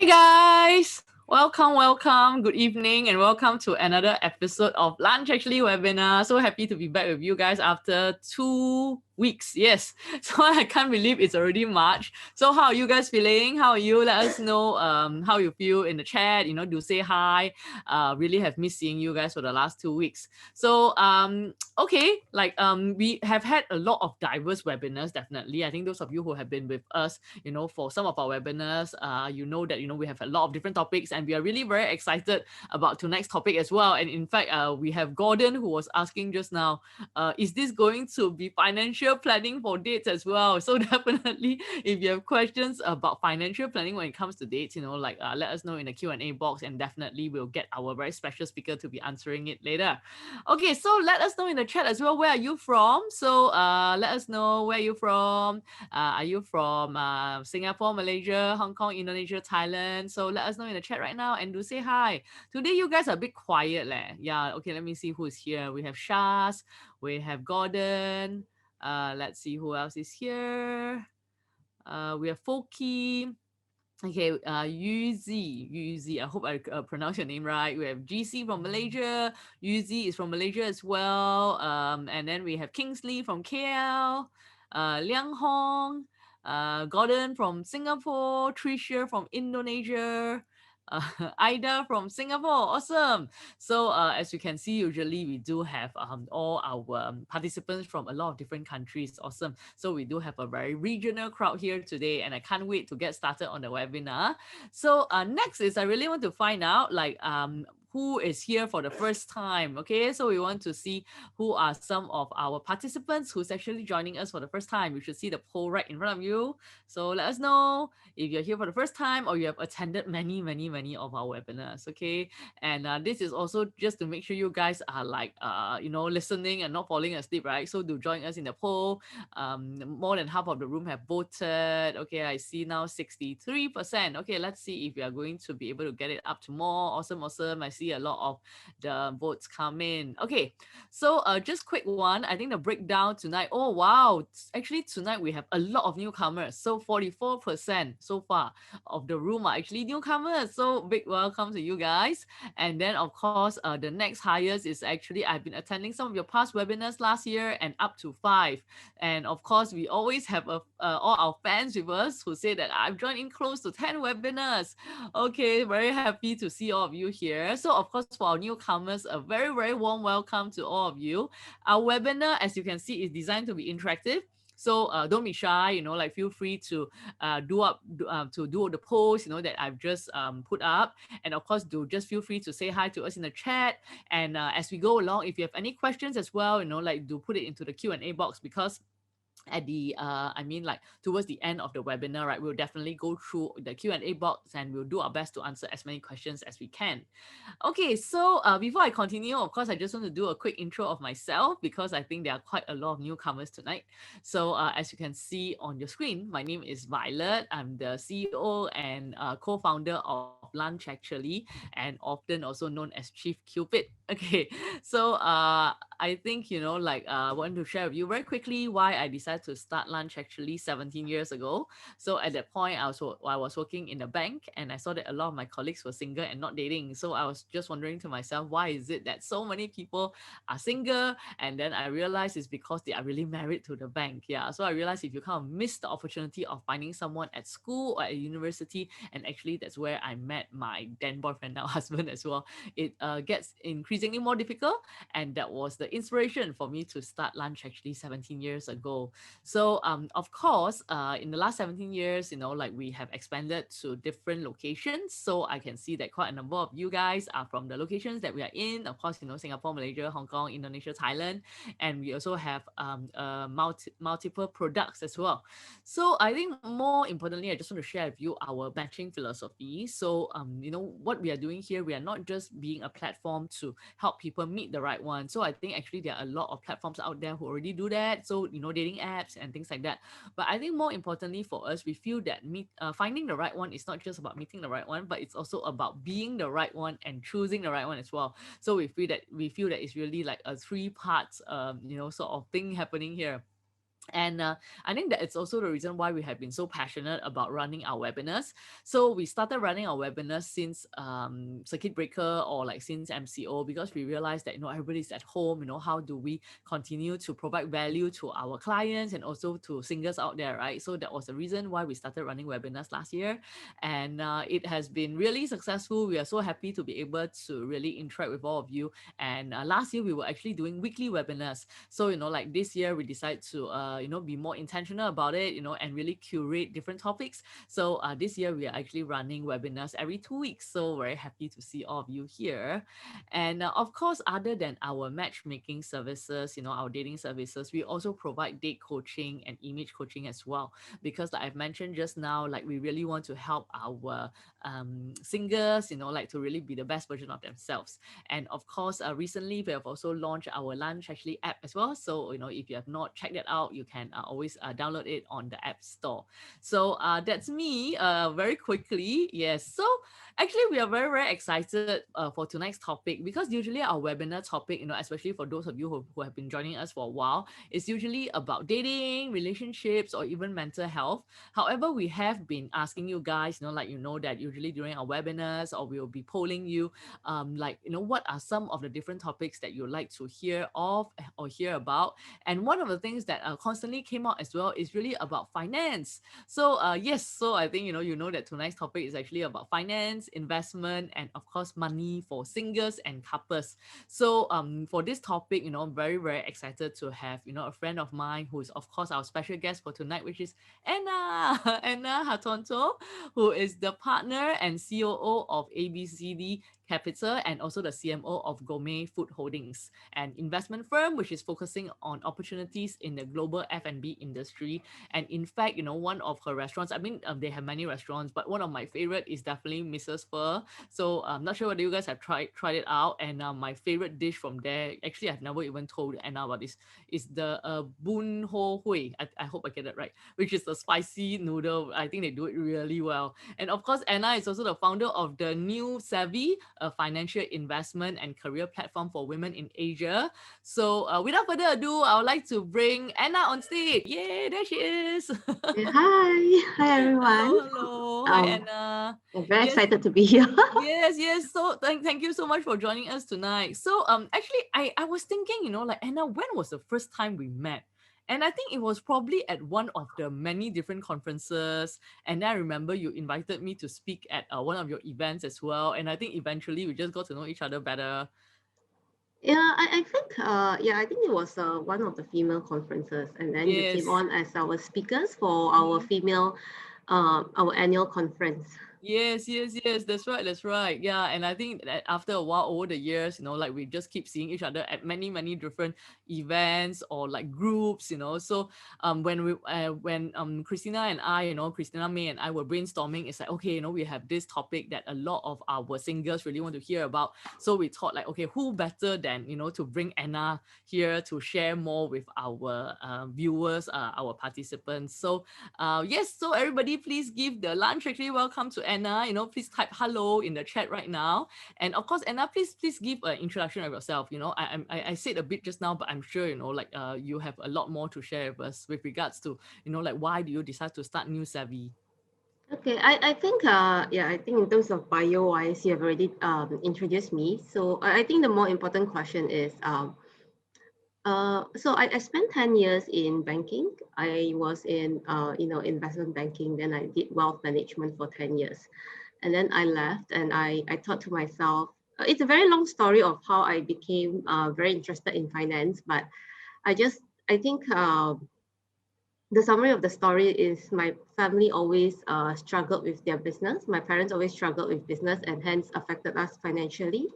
Hey guys, welcome. Good evening, and welcome to another episode of Lunch Actually webinar. So happy to be back with you guys after 2 weeks. Yes, so I can't believe it's already March. So how are you guys feeling? How are you? Let us know how you feel in the chat. Do say hi. Really have missed seeing you guys for the last 2 weeks. So okay, we have had a lot of diverse webinars. Definitely, I think those of you who have been with us, for some of our webinars, that we have a lot of different topics, and we are really very excited about tonight's topic as well. And in fact, we have Gordon who was asking just now, is this going to be financial planning for dates as well? So definitely, if you have questions about financial planning when it comes to dates, let us know in the Q&A box, and definitely we'll get our very special speaker to be answering it later. Okay, so let us know in the chat as well, where are you from? So let us know where you're from. Are you from Singapore, Malaysia, Hong Kong, Indonesia, Thailand? So let us know in the chat right now, and do say hi. Today you guys are a bit quiet leh. Yeah, okay, let me see who's here. We have Shaz, we have Gordon. Let's see who else is here. We have Foki. Okay, Yuzi. I hope I pronounce your name right. We have GC from Malaysia. Yuzi is from Malaysia as well. And then we have Kingsley from KL. Liang Hong. Gordon from Singapore. Tricia from Indonesia. Ida from Singapore. Awesome. So as you can see, usually we do have all our participants from a lot of different countries. Awesome. So we do have a very regional crowd here today, and I can't wait to get started on the webinar. So next is I really want to find out who is here for the first time. Okay, so we want to see who are some of our participants who's actually joining us for the first time. You should see the poll right in front of you. So let us know if you're here for the first time or you have attended many of our webinars. Okay, and this is also just to make sure you guys are listening and not falling asleep, right? So do join us in the poll. More than half of the room have voted. Okay, I see now 63%. Okay, let's see if we are going to be able to get it up to more. Awesome. I see a lot of the votes come in. Okay, so just quick one. I think the breakdown tonight. Oh wow, actually tonight we have a lot of newcomers. So 44% so far of the room are actually newcomers. So big welcome to you guys. And then of course, the next highest is actually I've been attending some of your past webinars last year and up to 5. And of course, we always have all our fans with us who say that I've joined in close to 10 webinars. Okay, very happy to see all of you here. So of course, for our newcomers, a very warm welcome to all of you. Our webinar, as you can see, is designed to be interactive. So don't be shy, feel free to do the post, that I've just put up. And of course, do just feel free to say hi to us in the chat. And as we go along, if you have any questions as well, do put it into the Q&A box, because at the towards the end of the webinar, right, we'll definitely go through the Q&A box, and we'll do our best to answer as many questions as we can. Okay, so before I continue, of course, I just want to do a quick intro of myself, because I think there are quite a lot of newcomers tonight. So as you can see on your screen, my name is Violet. I'm the CEO and co-founder of Lunch Actually, and often also known as Chief Cupid. Okay, so I think, I want to share with you very quickly why I decided to start Lunch Actually 17 years ago. So at that point, I was working in a bank, and I saw that a lot of my colleagues were single and not dating. So I was just wondering to myself, why is it that so many people are single? And then I realized it's because they are really married to the bank. Yeah. So I realized if you kind of miss the opportunity of finding someone at school or at university, and actually that's where I met my then boyfriend, now husband as well, it gets increasingly more difficult. And that was the inspiration for me to start Lunch Actually 17 years ago. So of course, in the last 17 years, we have expanded to different locations. So I can see that quite a number of you guys are from the locations that we are in. Of course, Singapore, Malaysia, Hong Kong, Indonesia, Thailand, and we also have multiple products as well. So I think more importantly, I just want to share with you our matching philosophy. So what we are doing here, we are not just being a platform to help people meet the right one. So I think actually there are a lot of platforms out there who already do that. So dating apps and things like that. But I think more importantly for us, we feel that finding the right one is not just about meeting the right one, but it's also about being the right one and choosing the right one as well. So we feel that it's really like a three parts sort of thing happening here. And I think that it's also the reason why we have been so passionate about running our webinars. So we started running our webinars since circuit breaker, or like since MCO, because we realized that, everybody's at home. How do we continue to provide value to our clients and also to singers out there, right? So that was the reason why we started running webinars last year, and it has been really successful. We are so happy to be able to really interact with all of you. And last year we were actually doing weekly webinars. So, like this year we decided to, be more intentional about it, and really curate different topics. So this year we are actually running webinars every 2 weeks. So very happy to see all of you here. And of course, other than our matchmaking services, our dating services, we also provide date coaching and image coaching as well. Because like I've mentioned just now, like we really want to help our singers, like to really be the best version of themselves. And of course, recently we have also launched our Lunch Actually app as well. So, if you have not checked that out, you can always download it on the App Store. So that's me very quickly. Yes. So actually, we are very, very excited for tonight's topic, because usually our webinar topic, especially for those of you who have been joining us for a while, is usually about dating, relationships, or even mental health. However, we have been asking you guys, that usually during our webinars, or we'll be polling you, what are some of the different topics that you like to hear of or hear about. And one of the things that constantly came out as well is really about finance. So yes, so I think that tonight's topic is actually about finance, investment, and of course money for singles and couples. So for this topic, I'm very, very excited to have a friend of mine who is of course our special guest for tonight, which is Anna Anna Hatonto, who is the partner and COO of ABCD Capital, and also the CMO of Gourmet Food Holdings, an investment firm which is focusing on opportunities in the global F&B industry. And in fact, one of her restaurants, I mean, they have many restaurants, but one of my favorite is definitely Mrs. Pho. So I'm not sure whether you guys have tried it out. And my favorite dish from there, actually I've never even told Anna about this, is the Bun Ho Hui. I hope I get it right, which is the spicy noodle. I think they do it really well. And of course, Anna is also the founder of the New Savvy, a financial investment and career platform for women in Asia. So without further ado, I would like to bring Anna on stage. Yay, there she is. Hi everyone. Hello. Hi, Anna. I'm very Yes, excited to be here. yes. So thank you so much for joining us tonight. So actually I was thinking, like Anna, when was the first time we met? And I think it was probably at one of the many different conferences. And then I remember you invited me to speak at one of your events as well. And I think eventually we just got to know each other better. I think it was one of the female conferences, and then you came Yes. on as our speakers for our Mhm. female our annual conference. Yes. That's right. Yeah. And I think that after a while, over the years, like we just keep seeing each other at many, many different events or like groups, So when Christina and I, Christina May and I were brainstorming, it's like, okay, we have this topic that a lot of our singers really want to hear about. So we thought like, okay, who better than, to bring Anna here to share more with our viewers, our participants. So yes, so everybody, please give the lunch actually welcome to Anna. Please type hello in the chat right now. And of course, Anna, please give an introduction of yourself. I said a bit just now, but I'm sure you have a lot more to share with us with regards to like why do you decide to start New Savvy? Okay, I think in terms of bio wise, you have already introduced me. So I think the more important question is I spent 10 years in banking. I was in investment banking, then I did wealth management for 10 years. And then I left and I thought to myself, it's a very long story of how I became very interested in finance, but I think the summary of the story is my family always struggled with their business. My parents always struggled with business and hence affected us financially.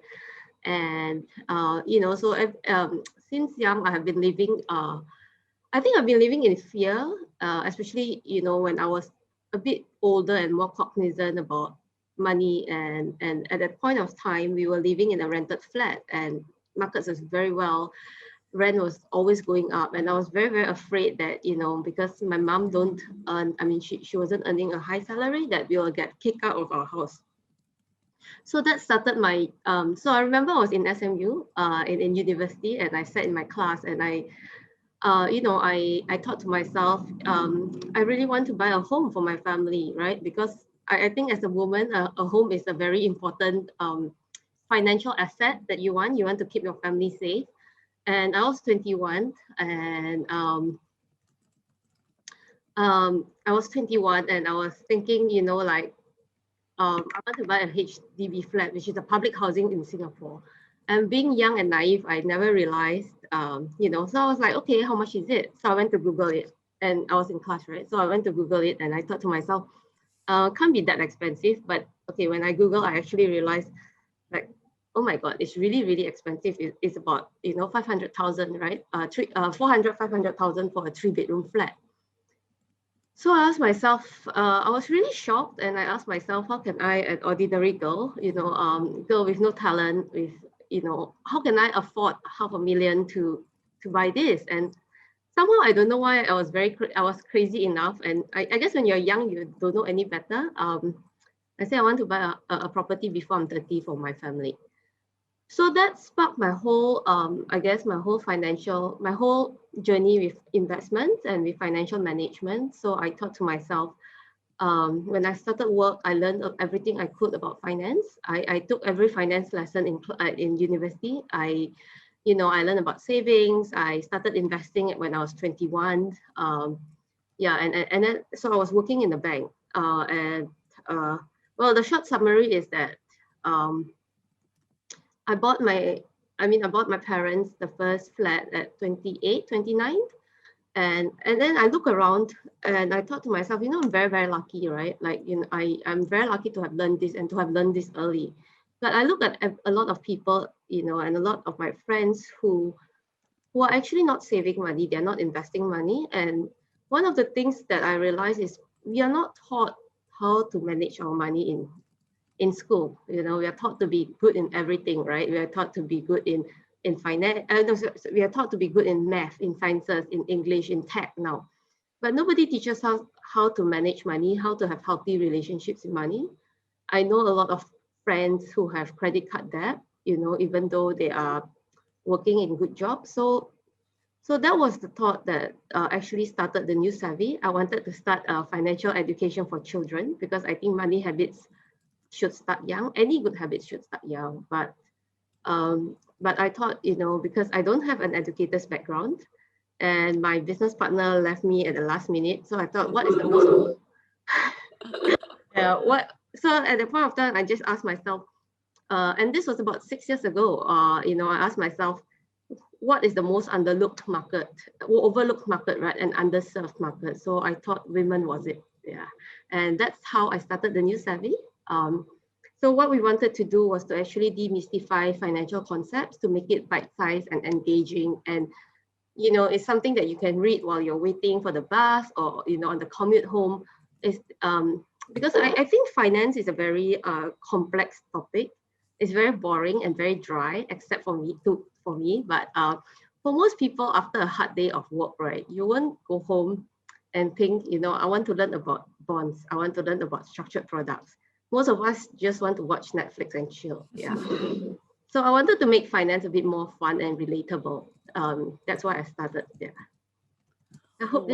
And since young I have been living I think I've been living in fear, especially when I was a bit older and more cognizant about money. And at that point of time, we were living in a rented flat, and markets was very well. Rent was always going up, and I was very very afraid that because my mom don't earn. I mean, she wasn't earning a high salary, that we will get kicked out of our house. So that started my so I remember I was in SMU in university, and I sat in my class and I thought to myself, I really want to buy a home for my family, right? Because I think as a woman, a home is a very important financial asset that you want. You want to keep your family safe. And I was 21, and I was 21, and I was thinking, like, I want to buy a HDB flat, which is a public housing in Singapore. And being young and naive, I never realized, so I was like, okay, how much is it? So I went to Google it, and I was in class, right? So I went to Google it, and I thought to myself, can't be that expensive. But okay, when I Google, I actually realized, like, oh my God, it's really, really expensive. It's about, 500,000, right? 400, 500,000 for a 3-bedroom flat. So I asked myself, I was really shocked, and I asked myself, how can I, an ordinary girl, girl with no talent, how can I afford $500,000 to buy this? And somehow I don't know why I was crazy enough, and I guess when you're young, you don't know any better. I said I want to buy a property before I'm 30 for my family. So that sparked my whole, my whole journey with investments and with financial management. So I thought to myself, when I started work, I learned everything I could about finance. I took every finance lesson in university. I learned about savings. I started investing when I was 21. And then so I was working in the bank. Well, the short summary is that um, I bought my parents the first flat at 28, 29. And then I look around and I thought to myself, I'm very, very lucky, right? Like, I'm very lucky to have learned this and to have learned this early. But I look at a lot of people, and a lot of my friends who are actually not saving money, they're not investing money. And one of the things that I realized is we are not taught how to manage our money in school. We are taught to be good in everything, right? We are taught to be good in finance. We are taught to be good in math, in sciences, in English, in tech now. But nobody teaches us how to manage money, how to have healthy relationships with money. I know a lot of friends who have credit card debt, even though they are working in good jobs. So that was the thought that actually started the New Savvy. I wanted to start financial education for children because I think money habits should start young. Any good habits should start young. But I thought, because I don't have an educator's background, and my business partner left me at the last minute, so I thought, what is the most what? So at the point of time, I just asked myself, and this was about 6 years ago. I asked myself, what is the most overlooked market, right, and underserved market? So I thought women was it, yeah, and that's how I started the New Savvy. So what we wanted to do was to actually demystify financial concepts to make it bite-sized and engaging, and it's something that you can read while you're waiting for the bus or on the commute home. Is because I think finance is a very complex topic. It's very boring and very dry, except for me. But for most people, after a hard day of work, right, you won't go home and think, I want to learn about bonds. I want to learn about structured products. Most of us just want to watch Netflix and chill. Yeah. So I wanted to make finance a bit more fun and relatable. That's why I started. Yeah. I hope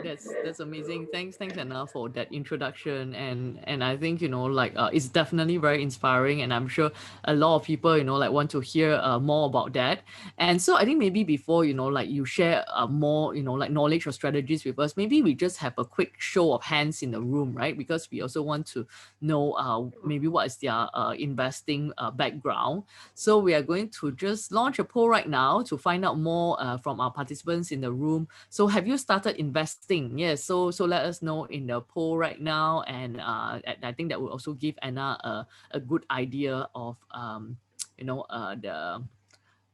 this. That's amazing. Thanks, Anna, for that introduction. And I think it's definitely very inspiring, and I'm sure a lot of people like want to hear more about that. And so I think maybe before like you share more like knowledge or strategies with us, maybe we just have a quick show of hands in the room, right? Because we also want to know maybe what is their investing background. So we are going to just launch a poll right now to find out more from our participants in the room. So have you started investing? Yes. So let us know in the poll right now, and I think that will also give Anna a good idea of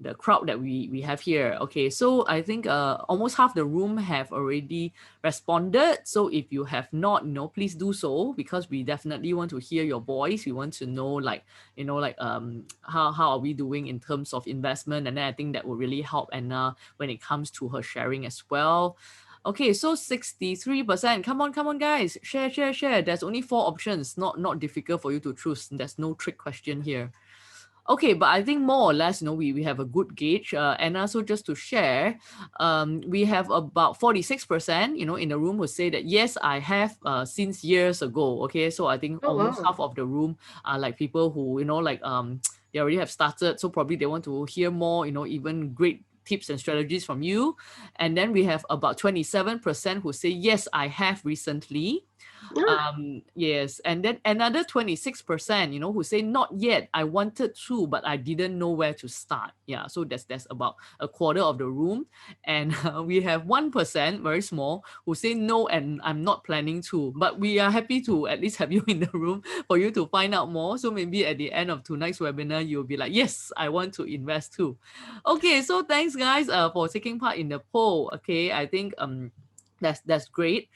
the crowd that we have here. Okay, so I think almost half the room have already responded. So if you have not, please do so, because we definitely want to hear your voice. We want to know how are we doing in terms of investment, and then I think that will really help Anna when it comes to her sharing as well. Okay, so 63%. Come on, guys. Share. There's only 4 options. Not difficult for you to choose. There's no trick question here. Okay, but I think more or less, we have a good gauge. And also just to share, we have about 46%, in the room who say that, yes, I have since years ago. Okay, so I think Oh, almost wow. half of the room are like people who, they already have started. So probably they want to hear more, even great tips and strategies from you. And then we have about 27% who say, yes, I have recently. Ah, Yes, and then another 26%, who say not yet, I wanted to, but I didn't know where to start. Yeah, so that's about a quarter of the room. And we have 1%, very small, who say no, and I'm not planning to, but we are happy to at least have you in the room for you to find out more. So maybe at the end of tonight's webinar, you'll be like, yes, I want to invest too. Okay, so thanks guys for taking part in the poll. Okay, I think that's great.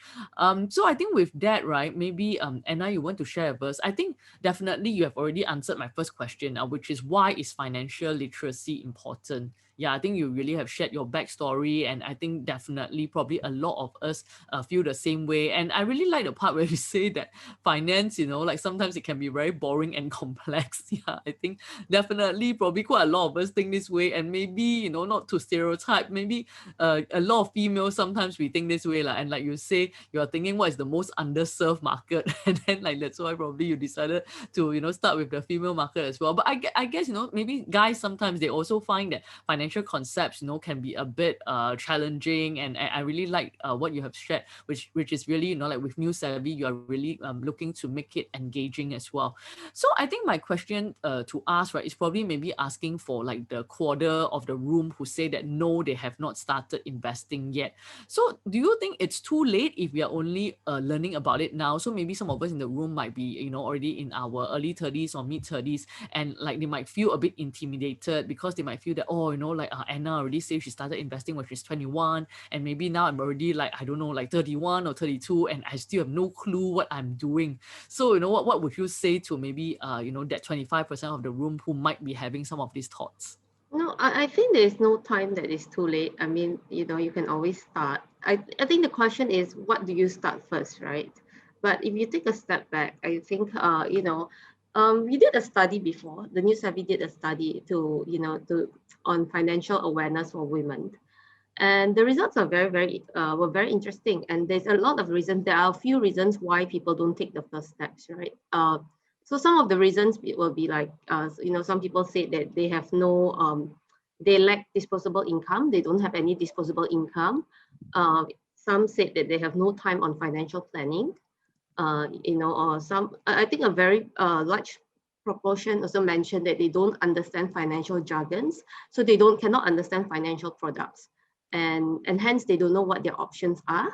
So I think with that, right, maybe Anna, you want to share with us. I think definitely you have already answered my first question, which is why is financial literacy important? Yeah, I think you really have shared your backstory, and I think definitely probably a lot of us feel the same way. And I really like the part where you say that finance, like sometimes it can be very boring and complex. Yeah, I think definitely probably quite a lot of us think this way, and maybe not to stereotype, maybe a lot of females sometimes we think this way, and like you say, you're thinking what is the most underserved market, and then like that's why probably you decided to start with the female market as well. But I guess maybe guys sometimes they also find that financial concepts can be a bit challenging, and I really like what you have shared, which is really like with New Savvy you are really looking to make it engaging as well. So I think my question to ask, right, is probably maybe asking for like the quarter of the room who say that no, they have not started investing yet. So do you think it's too late if we are only learning about it now? So maybe some of us in the room might be, already in our early 30s or mid 30s, and like they might feel a bit intimidated because they might feel that, oh, like Anna already said she started investing when she's 21, and maybe now I'm already like, I don't know, like 31 or 32, and I still have no clue what I'm doing. So, what would you say to maybe, that 25% of the room who might be having some of these thoughts? no, I think there is no time that is too late. I mean, you can always start. I think the question is, what do you start first, right? But if you take a step back, I think, we did a study before. The New Savvy did a study on financial awareness for women. And the results are were very interesting. And there's a lot of reasons. There are a few reasons why people don't take the first steps, right? So some of the reasons will be like, some people say that they have they lack disposable income. They don't have any disposable income. Some said that they have no time on financial planning. Or I think a very large proportion also mentioned that they don't understand financial jargons, so they cannot understand financial products, and hence they don't know what their options are.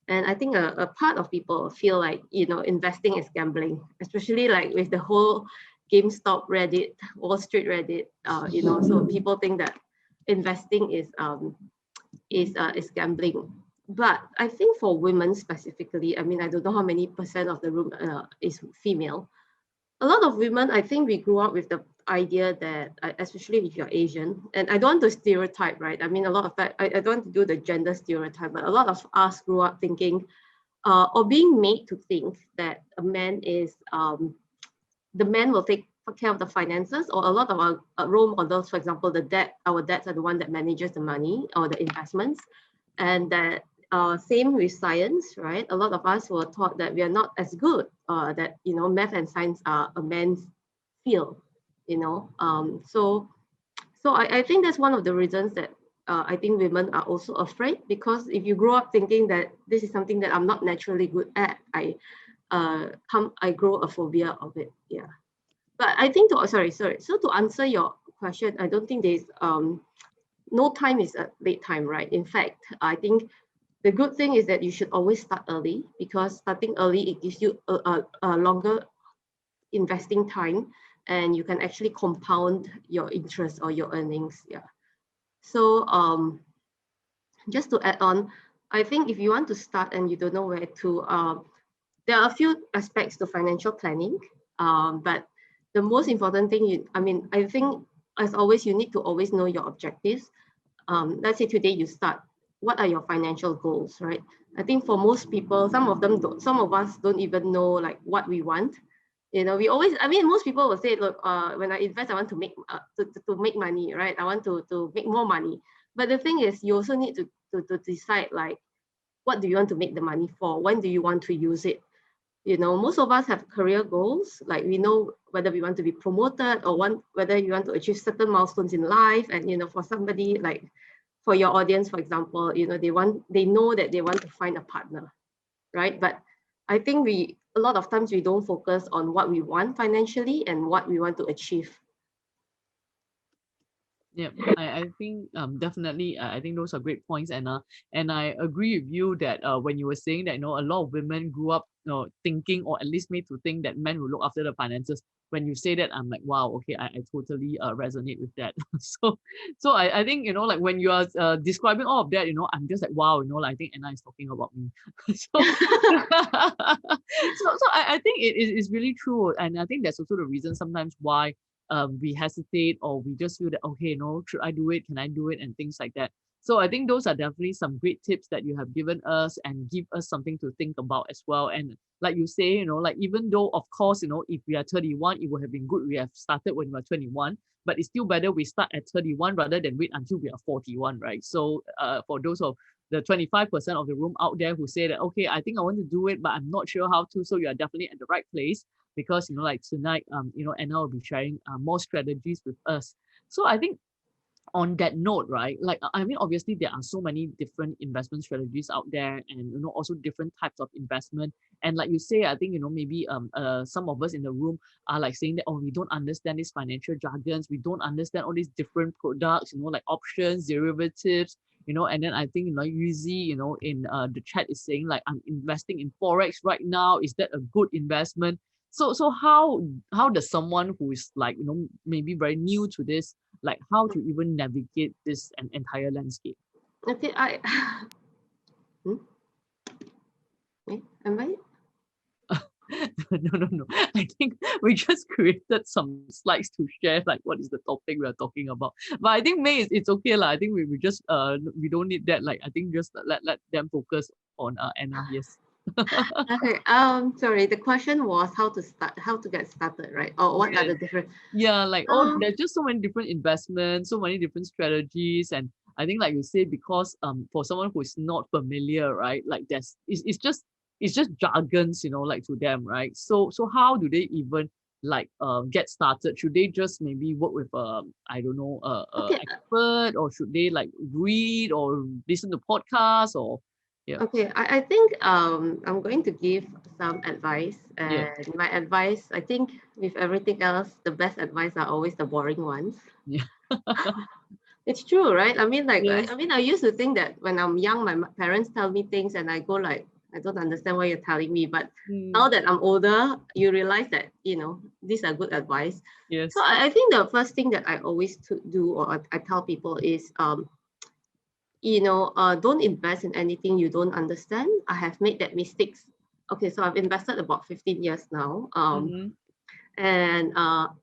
And I think a part of people feel like investing is gambling, especially like with the whole GameStop Reddit, Wall Street Reddit. So people think that investing is gambling. But I think for women specifically, I mean, I don't know how many percent of the room is female. A lot of women, I think we grew up with the idea that, especially if you're Asian, and I don't want to stereotype, right? I mean, a lot of that, I don't want to do the gender stereotype, but a lot of us grew up thinking, or being made to think that the man will take care of the finances, or a lot of our role models, for example, our dads are the one that manages the money or the investments. And that same with science, right? A lot of us were taught that we are not as good, that math and science are a man's field. So I think that's one of the reasons that I think women are also afraid, because if you grow up thinking that this is something that I'm not naturally good at, I grow a phobia of it. Yeah. But I think sorry. So to answer your question, I don't think there's no time is a late time, right? In fact, I think the good thing is that you should always start early, because starting early, it gives you a longer investing time, and you can actually compound your interest or your earnings. Yeah. So just to add on, I think if you want to start and you don't know where to, there are a few aspects to financial planning, but the most important thing, I think as always, you need to always know your objectives. Let's say today you start, what are your financial goals, right? I think for most people, some of us don't even know like what we want. You know, we always, I mean, most people will say, look, when I invest, I want to make to make money, right? I want to make more money. But the thing is, you also need to decide, like, what do you want to make the money for? When do you want to use it? You know, most of us have career goals. Like, we know whether we want to be promoted or whether you want to achieve certain milestones in life. And, you know, for somebody like, for your audience, for example, you know, they know that they want to find a partner, right? But I think a lot of times we don't focus on what we want financially and what we want to achieve. Yeah, I think definitely I think those are great points, and I agree with you that when you were saying that, you know, a lot of women grew up, you know, thinking, or at least made to think, that men will look after the finances. When you say that, I'm like, wow, okay, I totally resonate with that. So I think, you know, like when you are describing all of that, you know, I'm just like, wow, you know, like, I think Anna is talking about me. So I think it is really true, and I think that's also the reason sometimes why we hesitate, or we just feel that, okay, no, should I do it? Can I do it? And things like that. So I think those are definitely some great tips that you have given us, and give us something to think about as well. And like you say, you know, like, even though, of course, you know, if we are 31, it would have been good we have started when we were 21, but it's still better we start at 31 rather than wait until we are 41, right? So for those of the 25% of the room out there who say that, okay, I think I want to do it, but I'm not sure how to, so you are definitely at the right place, because, you know, like tonight, you know, Anna will be sharing more strategies with us. So I think on that note, right, like, I mean, obviously there are so many different investment strategies out there, and, you know, also different types of investment. And like you say, I think, you know, maybe some of us in the room are like saying that, oh, we don't understand these financial jargons, we don't understand all these different products, you know, like options, derivatives, you know. And then I think, you know, Yuzi, you know, in the chat is saying like, I'm investing in Forex right now, is that a good investment? So how does someone who is, like, you know, maybe very new to this, like, how to even navigate this entire landscape? Okay, am I? No. I think we just created some slides to share, like, what is the topic we are talking about. But I think May, it's okay lah. I think we just we don't need that. Like, I think just let them focus on Anna. Yes. Okay. Sorry. The question was how to get started, right? Or what are Yeah. the different? Yeah, like, oh, Um, there's just so many different investments, so many different strategies. And I think, like you say, because for someone who is not familiar, right, like, it's just jargons, you know, like, to them, right? So how do they even, like, get started? Should they just maybe work with I don't know, okay. expert, or should they, like, read or listen to podcasts, or yeah. Okay. I think I'm going to give some advice, Yeah. and my advice, I think, with everything else, the best advice are always the boring ones. Yeah. It's true, right? I mean, like, Yes. I mean, I used to think that when I'm young, my parents tell me things, and I go like, I don't understand what you're telling me. But now Mm, that I'm older, you realize that, you know, these are good advice. So yes. I think the first thing that I always do, or I tell people is, you know, don't invest in anything you don't understand. I have made that mistakes. Okay, so I've invested about 15 years now. Mm-hmm. And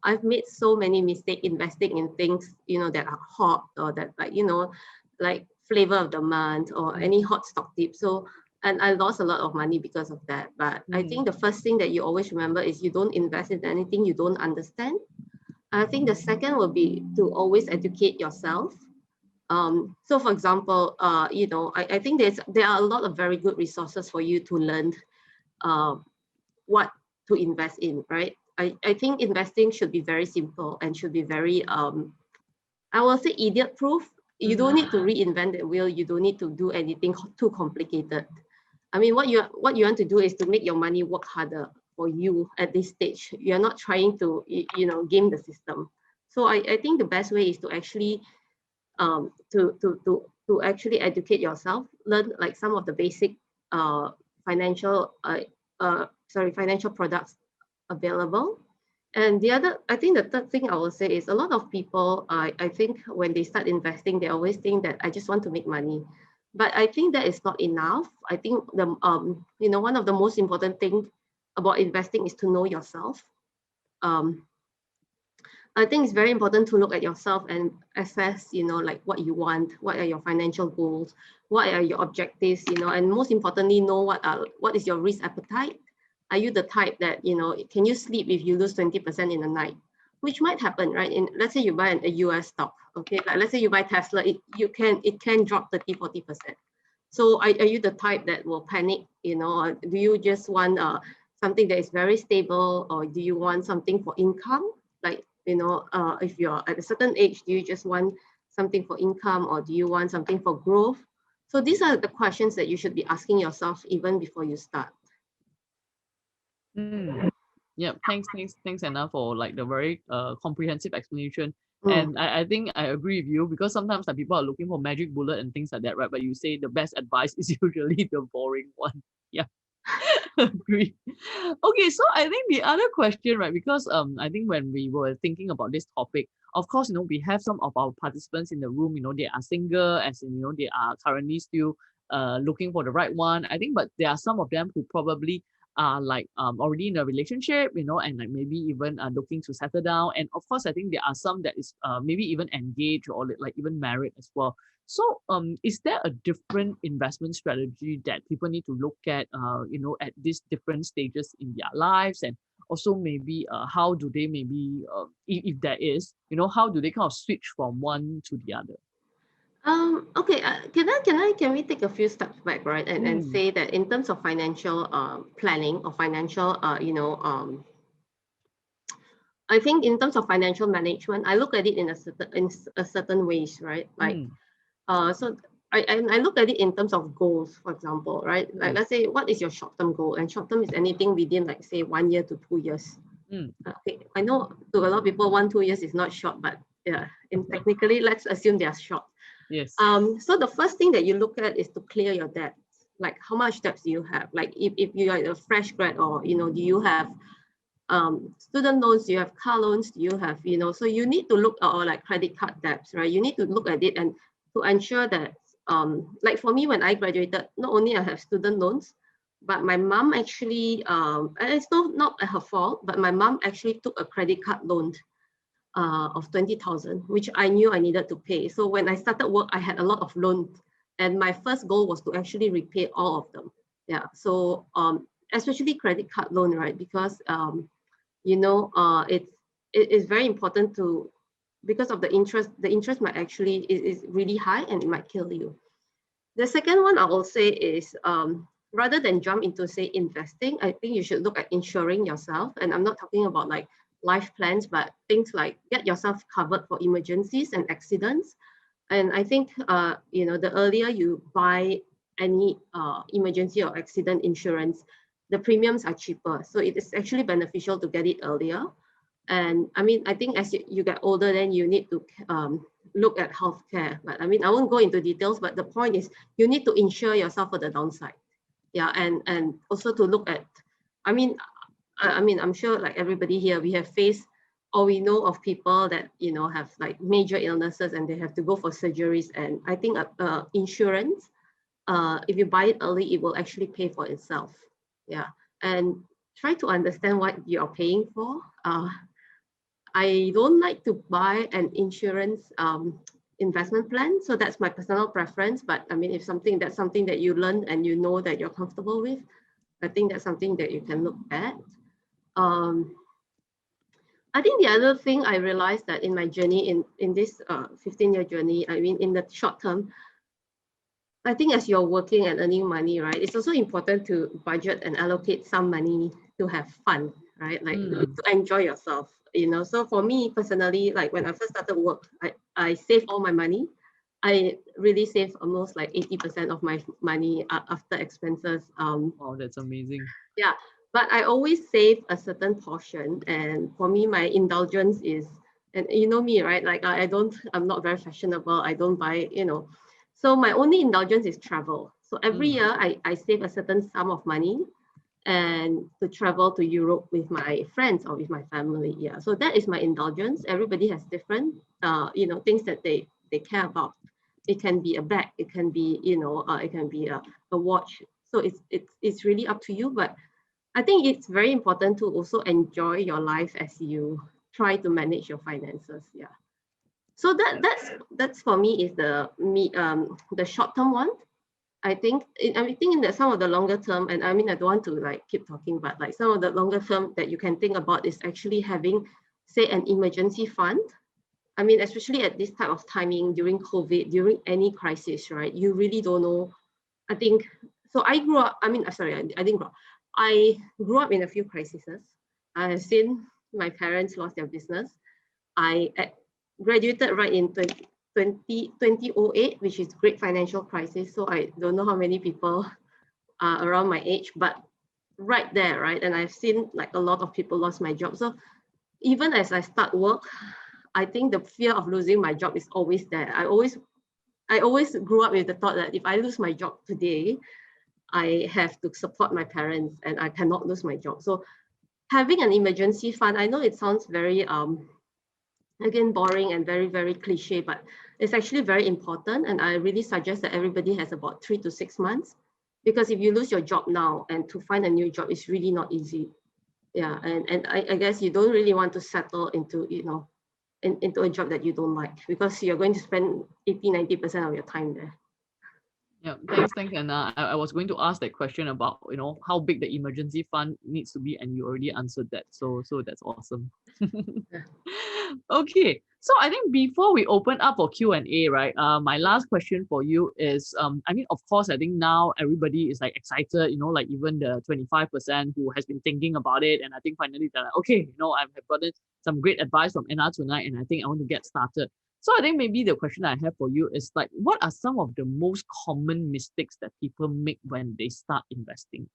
I've made so many mistakes investing in things, you know, that are hot, or that, like, you know, like flavor of the month or any hot stock tip. So, and I lost a lot of money because of that. But I think Mm-hmm. the first thing that you always remember is you don't invest in anything you don't understand. I think the second will be to always educate yourself. So for example, you know, I think there are a lot of very good resources for you to learn uh, what to invest in, right? I think investing should be very simple and should be very, I will say, idiot proof. You don't need to reinvent the wheel. You don't need to do anything too complicated. I mean, what you want to do is to make your money work harder for you at this stage. You're not trying to, you know, game the system. So I think the best way is to actually to actually educate yourself, learn like some of the basic uh, financial financial products available. And the other, I think the third thing I will say is, a lot of people, I think when they start investing, they always think that I just want to make money. But I think that is not enough. I think the you know, one of the most important things about investing is to know yourself. Um, I think it's very important to look at yourself and assess, you know, like what you want, what are your financial goals, what are your objectives, you know, and most importantly, know what is your risk appetite. Are you the type that, can you sleep if you lose 20% in a night? Which might happen, right? Let's say you buy a US stock, okay? Like let's say you buy Tesla, it can drop 30-40%. So are you the type that will panic, or do you just want something that is very stable, or do you want something for income? Like, if you're at a certain age, do you just want something for income, or do you want something for growth? So these are the questions that you should be asking yourself even before you start. Yeah, thanks Anna for like the very comprehensive explanation. Mm. And I think I agree with you, because sometimes like, people are looking for magic bullet and things like that, right? But you say the best advice is usually the boring one. Yeah. Agree. Okay, so I think the other question, right? Because I think when we were thinking about this topic, of course, we have some of our participants in the room, they are single, as in, they are currently still looking for the right one. I think, but there are some of them who probably are like already in a relationship, and like maybe even looking to settle down. And of course, I think there are some that is maybe even engaged or like even married as well. So is there a different investment strategy that people need to look at, at these different stages in their lives? And also maybe how do they maybe, if there is, how do they kind of switch from one to the other? Okay, can we take a few steps back, right? And say that in terms of financial planning or financial, I think in terms of financial management, I look at it in a certain ways, right? Like, so I look at it in terms of goals, for example, right? Like, let's say, what is your short-term goal? And short-term is anything within, like, say, 1 year to 2 years. Okay, I know to a lot of people, 1-2 years is not short, but yeah, technically, let's assume they are short. Yes. So the first thing that you look at is to clear your debts. Like, how much debts do you have? Like, if you are a fresh grad, or do you have student loans, do you have car loans, do you have, so you need to look at, or like credit card debts, right? You need to look at it and to ensure that, like for me, when I graduated, not only I have student loans, but my mom actually, and it's not her fault, but my mom actually took a credit card loan of 20,000, which I knew I needed to pay. So when I started work, I had a lot of loans, and my first goal was to actually repay all of them. Yeah. So especially credit card loan, right? Because it is very important to, because of the interest might actually is really high and it might kill you. The second one I will say is, rather than jump into, say, investing, I think you should look at insuring yourself. And I'm not talking about like life plans, but things like get yourself covered for emergencies and accidents. And I think, the earlier you buy any emergency or accident insurance, the premiums are cheaper. So it is actually beneficial to get it earlier. And I mean, I think as you get older, then you need to look at healthcare. But I mean, I won't go into details, but the point is you need to insure yourself for the downside. Yeah, and also to look at, I'm sure like everybody here, we have faced, or we know of people that, have like major illnesses and they have to go for surgeries. And I think insurance, if you buy it early, it will actually pay for itself. Yeah, and try to understand what you're paying for. I don't like to buy an insurance investment plan. So that's my personal preference. But I mean, if that's something that you learn and you know that you're comfortable with, I think that's something that you can look at. I think the other thing I realized that in my journey, in this 15-year journey, I mean, in the short term, I think as you're working and earning money, right, it's also important to budget and allocate some money to have fun, right? Like to enjoy yourself, So for me personally, like when I first started work, I saved all my money. I really saved almost like 80% of my money after expenses. Oh, that's amazing. Yeah, but I always save a certain portion. And for me, my indulgence is, and you know me, right? Like I'm not very fashionable. I don't buy, So my only indulgence is travel. So every year I save a certain sum of money and to travel to Europe with my friends or with my family. Yeah. So that is my indulgence. Everybody has different, things that they care about. It can be a bag. It can be, it can be a watch. So it's really up to you. But I think it's very important to also enjoy your life as you try to manage your finances. Yeah. So that's for me is the short term one. I think in that some of the longer term, and I mean, I don't want to like keep talking, but like some of the longer term that you can think about is actually having, say, an emergency fund. I mean, especially at this type of timing during COVID, during any crisis, right? You really don't know. I think, so I grew up, I mean, sorry, I didn't grow up. I grew up in a few crises. I have seen my parents lost their business. I graduated right in 2008, which is great financial crisis. So I don't know how many people are around my age, but right there, right? And I've seen like a lot of people lost my job. So even as I start work, I think the fear of losing my job is always there. I always grew up with the thought that if I lose my job today, I have to support my parents and I cannot lose my job. So having an emergency fund, I know it sounds very, again, boring and very, very cliche, but it's actually very important. And I really suggest that everybody has about 3 to 6 months, because if you lose your job now and to find a new job is really not easy. Yeah, and I guess you don't really want to settle into, into a job that you don't like, because you're going to spend 80-90% of your time there. Yeah, thanks, Anna. I was going to ask that question about, how big the emergency fund needs to be, and you already answered that. So that's awesome. Okay, so I think before we open up for Q&A, right? My last question for you is, I mean, of course, I think now everybody is like excited, like even the 25% who has been thinking about it, and I think finally they're like, okay, I've gotten some great advice from Anna tonight, and I think I want to get started. So I think maybe the question I have for you is like, what are some of the most common mistakes that people make when they start investing?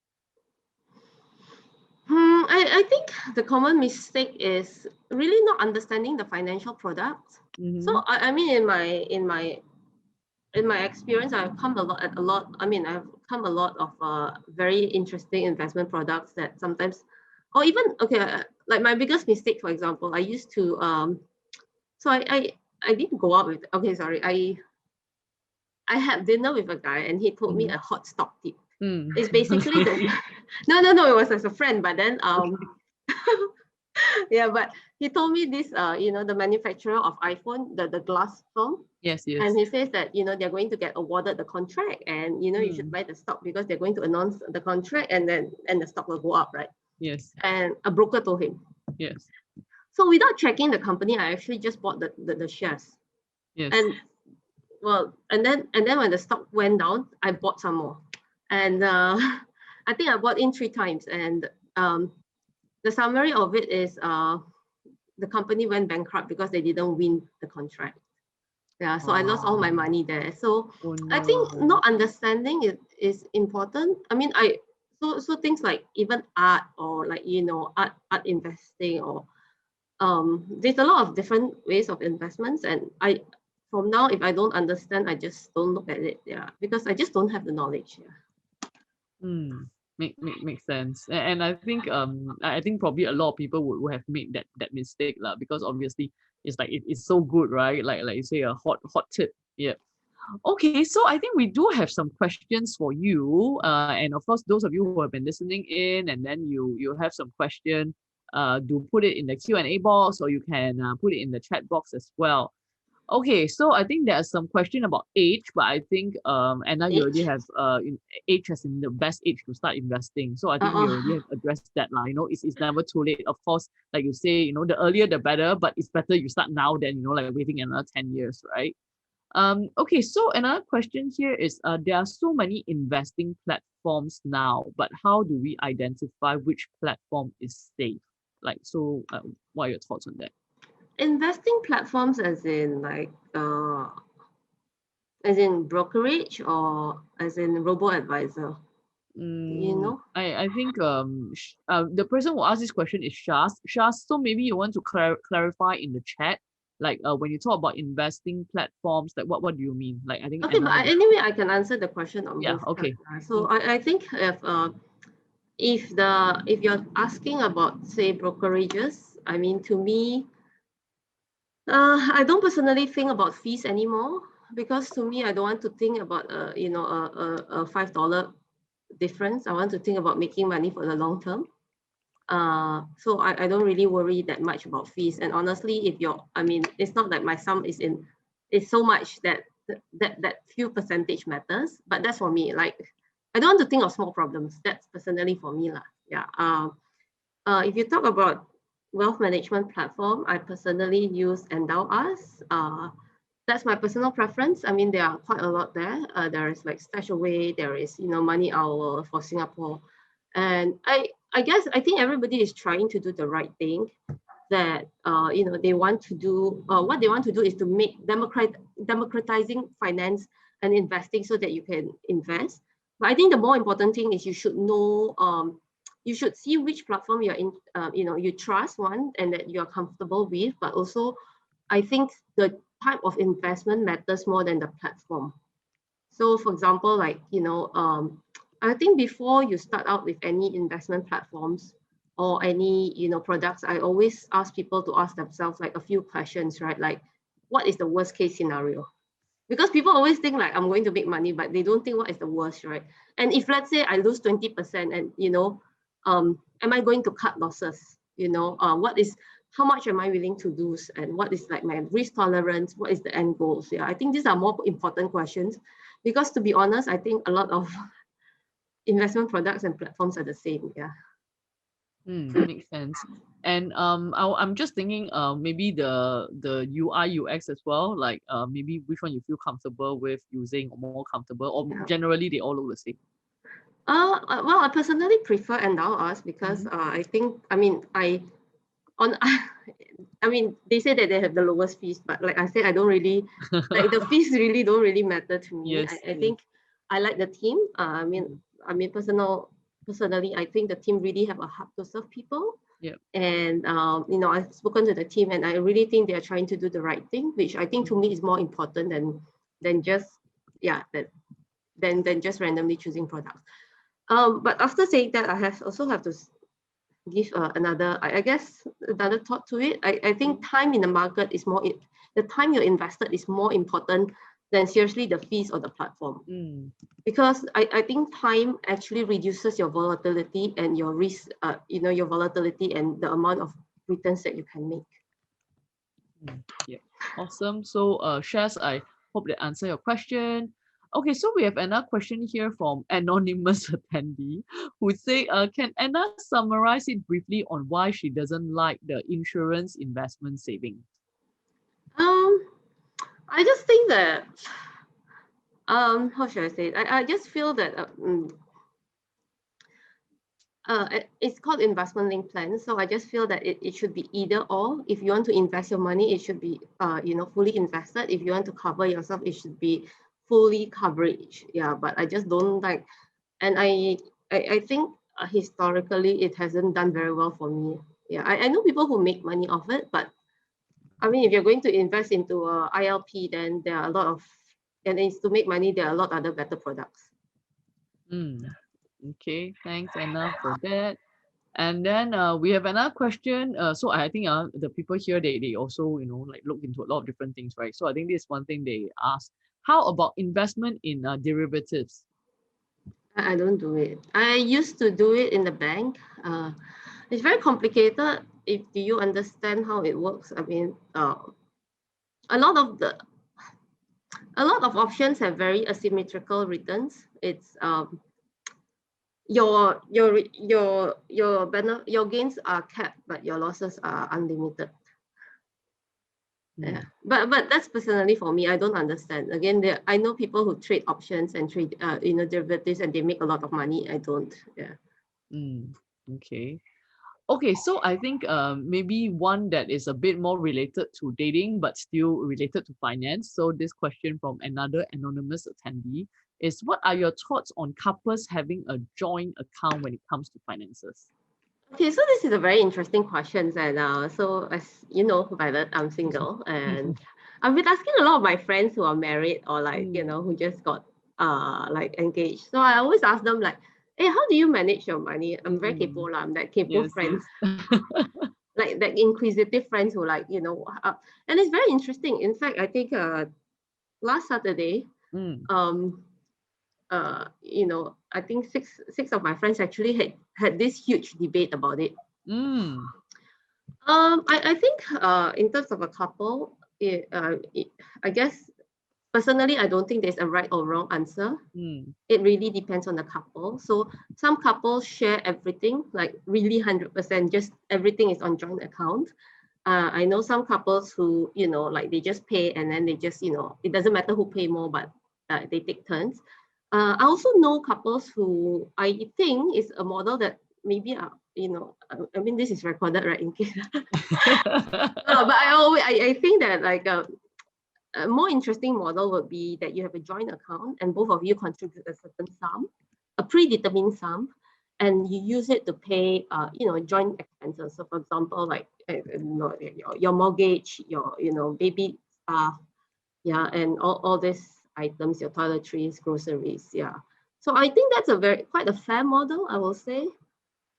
I think the common mistake is really not understanding the financial products. Mm-hmm. So I mean, in my experience, I've come a lot. I mean, I've come a lot of very interesting investment products that sometimes, or even like my biggest mistake, for example, I used to so I didn't go out with, sorry, I had dinner with a guy and he told me a hot stock tip. It's basically no, it was as a friend, but then yeah, but he told me this, the manufacturer of iPhone, the glass film. Yes. And he says that, they're going to get awarded the contract, and, you should buy the stock because they're going to announce the contract, and the stock will go up, right? Yes. And a broker told him. Yes. So without checking the company, I actually just bought the shares. Yes. And well, and then when the stock went down, I bought some more. And I think I bought in 3 times. And the summary of it is the company went bankrupt because they didn't win the contract. Yeah, so I lost all my money there. So no. I think not understanding it is important. I mean, so things like even art, or like, art investing, or there's a lot of different ways of investments. And from now, if I don't understand, I just don't look at it. Yeah, because I just don't have the knowledge. Yeah. Makes sense. And I think probably a lot of people would have made that mistake because obviously it's like it's so good, right? Like you say, a hot tip. Yeah. Okay, so I think we do have some questions for you. And of course, those of you who have been listening in, and then you have some question, do put it in the Q&A box, or you can put it in the chat box as well. Okay, so I think there's some question about age, but I think Anna, you already have age as in the best age to start investing. So I think we already have addressed that. It's never too late. Of course, like you say, the earlier the better, but it's better you start now than like waiting another 10 years, right? Okay, so another question here is there are so many investing platforms now, but how do we identify which platform is safe? What are your thoughts on that? Investing platforms as in as in brokerage, or as in robo-advisor? I think the person who asked this question is Shaz. Shaz, so maybe you want to clarify in the chat, when you talk about investing platforms, like what do you mean? Like I think. Okay, but anyway, I can answer the question on both. Okay. So I think if you're asking about, say, brokerages, I mean, to me, I don't personally think about fees anymore, because to me, I don't want to think about a $5 difference. I want to think about making money for the long term. So I don't really worry that much about fees. And honestly, it's not like my sum is so much that that few percentage matters, but that's for me. Like, I don't want to think of small problems. That's personally for me lah. Yeah. If you talk about wealth management platform, I personally use EndowUs. That's my personal preference. I mean, there are quite a lot there. There is like StashAway, there is, Money Owl for Singapore. And I guess, I think everybody is trying to do the right thing, that, they want to do, what they want to do is to make democratizing finance and investing so that you can invest. But I think the more important thing is you should know, you should see which platform you're in, you trust one and that you're comfortable with, but also I think the type of investment matters more than the platform. So for example, like, I think before you start out with any investment platforms or any, products, I always ask people to ask themselves like a few questions, right? Like, what is the worst case scenario? Because people always think like I'm going to make money, but they don't think what is the worst, right? And if let's say I lose 20% and, am I going to cut losses? How much am I willing to lose, and what is like my risk tolerance? What is the end goals? Yeah, I think these are more important questions, because to be honest, I think a lot of investment products and platforms are the same. Yeah. Makes sense. And I'm just thinking, maybe the UI UX as well, like maybe which one you feel comfortable with using, or more comfortable, or Yeah. generally they all look the same. Well, I personally prefer EndowUs because I think, they say that they have the lowest fees, but like I said, I don't really, like the fees really don't really matter to me. Yes, I think I like the team. Personally, I think the team really have a heart to serve people. Yep. And, I've spoken to the team and I really think they are trying to do the right thing, which I think to me is more important than just just randomly choosing products. But after saying that, I also have to give another thought to it. I think time in the market is more, the time you're invested is more important than seriously the fees or the platform. Because I think time actually reduces your volatility and your risk, your volatility and the amount of returns that you can make. Yeah, awesome. So Shaz, I hope that answer your question. Okay, so we have another question here from anonymous attendee who say, can Anna summarize it briefly on why she doesn't like the insurance investment saving? I just think that, how should I say it? I just feel that it's called investment linked plan. So I just feel that it should be either or. If you want to invest your money, it should be fully invested. If you want to cover yourself, it should be fully coverage. Yeah, but I just don't like, and I think historically it hasn't done very well for me. Yeah, I know people who make money off it, but I mean, if you're going to invest into a ILP, then there are a lot of, and it's to make money, there are a lot of other better products. Okay, thanks Anna for that. And then we have another question. So I think the people here, they also, like look into a lot of different things, right? So I think this is one thing they ask. How about investment in derivatives? I don't do it. I used to do it in the bank. It's very complicated. Do you understand how it works? I mean, a lot of options have very asymmetrical returns. It's your gains are capped, but your losses are unlimited. Yeah, but that's personally for me. I don't understand. Again, I know people who trade options and trade derivatives, and they make a lot of money. I don't. Yeah. Okay, so I think maybe one that is a bit more related to dating, but still related to finance. So this question from another anonymous attendee is, what are your thoughts on couples having a joint account when it comes to finances? Okay, so this is a very interesting question. And so as you know, Violet, I'm single, and I've been asking a lot of my friends who are married or like, who just got like engaged. So I always ask them like, hey, how do you manage your money? I'm very capable. I'm that capable friends. Like that inquisitive friends who like, and it's very interesting. In fact, I think last Saturday, I think six of my friends actually had this huge debate about it. I think in terms of a couple, I guess personally, I don't think there's a right or wrong answer. It really depends on the couple. So some couples share everything, like really 100%, just everything is on joint account. I know some couples who, like they just pay and then they just, it doesn't matter who pay more, but they take turns. I also know couples who I think is a model that maybe, I mean, this is recorded, right? In case. But I think that like a more interesting model would be that you have a joint account and both of you contribute a certain sum, a predetermined sum, and you use it to pay, joint expenses. So, for example, like your mortgage, your baby stuff, yeah, and all these items, your toiletries, groceries, yeah. So I think that's quite a fair model, I will say.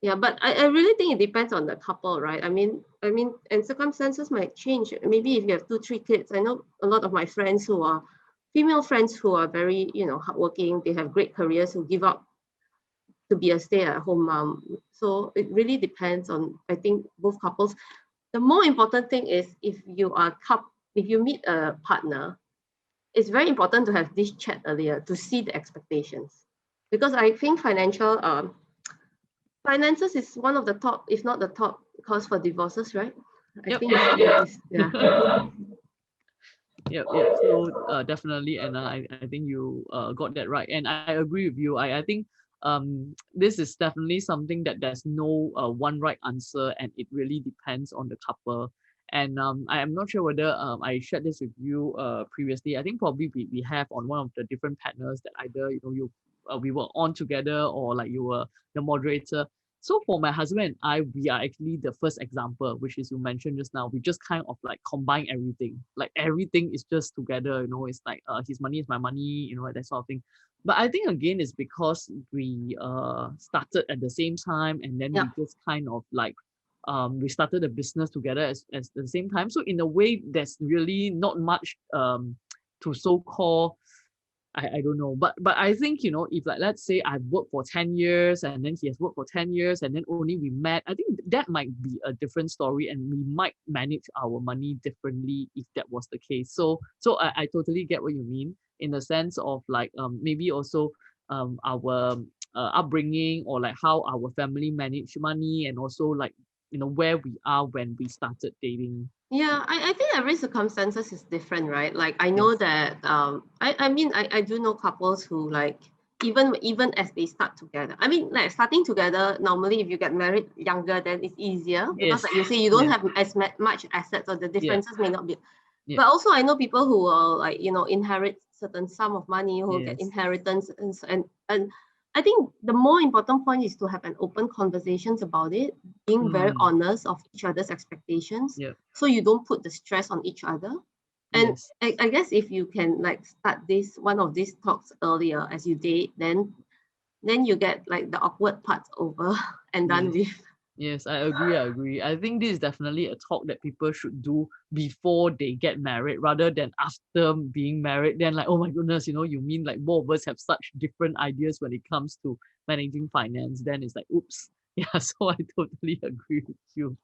Yeah, but I really think it depends on the couple, right? I mean, and circumstances might change. Maybe if you have 2, 3 kids, I know a lot of my friends who are female friends who are very, hardworking. They have great careers who give up to be a stay-at-home mom. So it really depends on, I think, both couples. The more important thing is if you meet a partner, it's very important to have this chat earlier to see the expectations, because I think finances is one of the top, if not the top, cause for divorces, right? I think yeah. Yep. So definitely, Anna, I think you got that right, and I agree with you. I think this is definitely something that there's no one right answer, and it really depends on the couple. And I am not sure whether I shared this with you previously. I think probably we have on one of the different partners that either we were on together, or like you were the moderator. So for my husband and I, we are actually the first example, which is you mentioned just now. We just kind of like combine everything. Like everything is just together, it's like his money is my money, that sort of thing. But I think again it's because we started at the same time, and then we just kind of like we started the business together at the same time. So in a way, there's really not much to so-called I don't know, but I think if like let's say I've worked for 10 years and then he has worked for 10 years and then only we met, I think that might be a different story, and we might manage our money differently if that was the case. So I totally get what you mean, in the sense of like maybe also our upbringing, or like how our family manage money, and also like where we are when we started dating. Yeah, I think every circumstances is different, right? Like I know that I mean I do know couples who like even as they start together. I mean, like starting together, normally if you get married younger, then it's easier because like you say, you don't have as much assets, or the differences may not be. But also I know people who will like inherit certain sum of money, who will get inheritance, and I think the more important point is to have an open conversations about it, being very honest of each other's expectations, so you don't put the stress on each other. And I guess if you can like start one of these talks earlier as you date, then you get like the awkward parts over and done with. Yes, I agree. I think this is definitely a talk that people should do before they get married, rather than after being married. Then like, oh my goodness, you mean like both of us have such different ideas when it comes to managing finance. Then it's like, oops. Yeah, so I totally agree with you.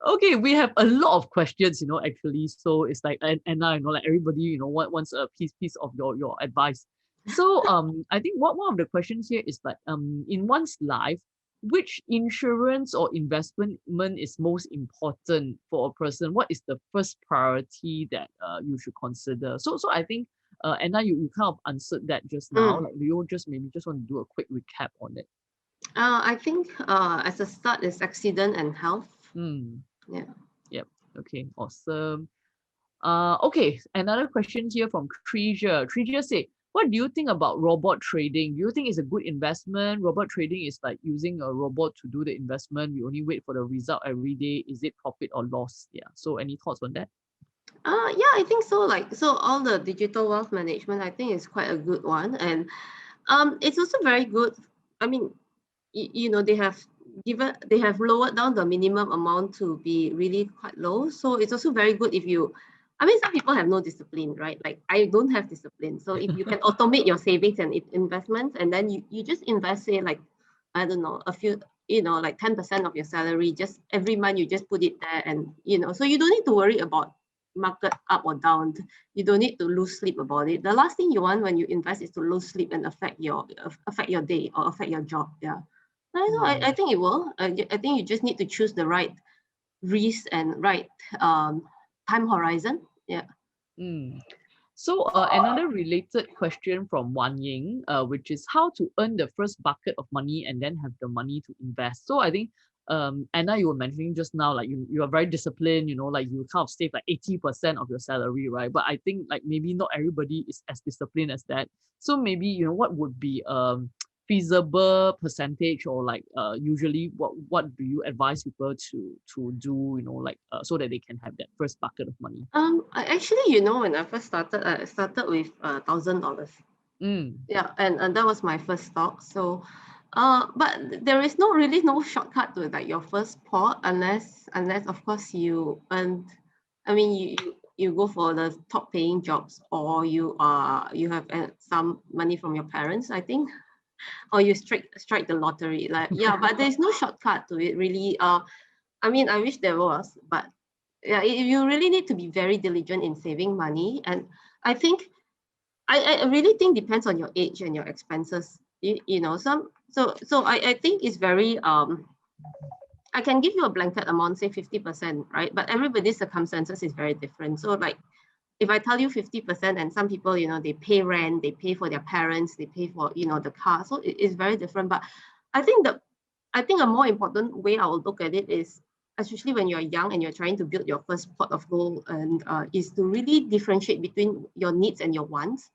Okay, we have a lot of questions, actually. So it's like, and now, like everybody, wants a piece of your advice. So I think one of the questions here is like, in one's life, which insurance or investment is most important for a person? What is the first priority that you should consider? So I think Anna, you kind of answered that just now. Like, you maybe just want to do a quick recap on it. I think as a start is accident and health. Yeah. Yep. Okay. Awesome. Okay. Another question here from Treasure. Treasure say, what do you think about robot trading? Do you think it's a good investment? Robot trading is like using a robot to do the investment. We only wait for the result every day. Is it profit or loss? Yeah. So any thoughts on that? Yeah, I think so. Like, so all the digital wealth management, I think is quite a good one. And it's also very good. I mean, they have lowered down the minimum amount to be really quite low. So it's also very good if you, I mean, some people have no discipline, right? Like I don't have discipline. So if you can automate your savings and investments, and then you just invest, say like, I don't know, a few, like 10% of your salary, just every month you just put it there, and so you don't need to worry about market up or down, you don't need to lose sleep about it. The last thing you want when you invest is to lose sleep and affect your day or affect your job. Yeah. I think it will. I think you just need to choose the right risk and right time horizon. Yeah. So another related question from Wan Ying, which is how to earn the first bucket of money and then have the money to invest. So I think Anna, you were mentioning just now, like you are very disciplined, like you kind of save like 80% of your salary, right? But I think like maybe not everybody is as disciplined as that. So maybe, what would be feasible percentage, or like usually what do you advise people to do, like so that they can have that first bucket of money? Actually, when I first started, I started with $1,000. Yeah, and that was my first stock. So but there is really no shortcut to like your first pot, unless of course you earn, I mean you go for the top paying jobs, or you have some money from your parents, I think, or you strike the lottery. Like, yeah, but there's no shortcut to it really. I mean, I wish there was, but yeah, you really need to be very diligent in saving money. And I think I really think depends on your age and your expenses. So I think it's very I can give you a blanket amount, say 50%, right? But everybody's circumstances is very different. So like if I tell you 50%, and some people, they pay rent, they pay for their parents, they pay for, the car. So it's very different. But I think a more important way I will look at it is, especially when you're young and you're trying to build your first pot of gold, and is to really differentiate between your needs and your wants.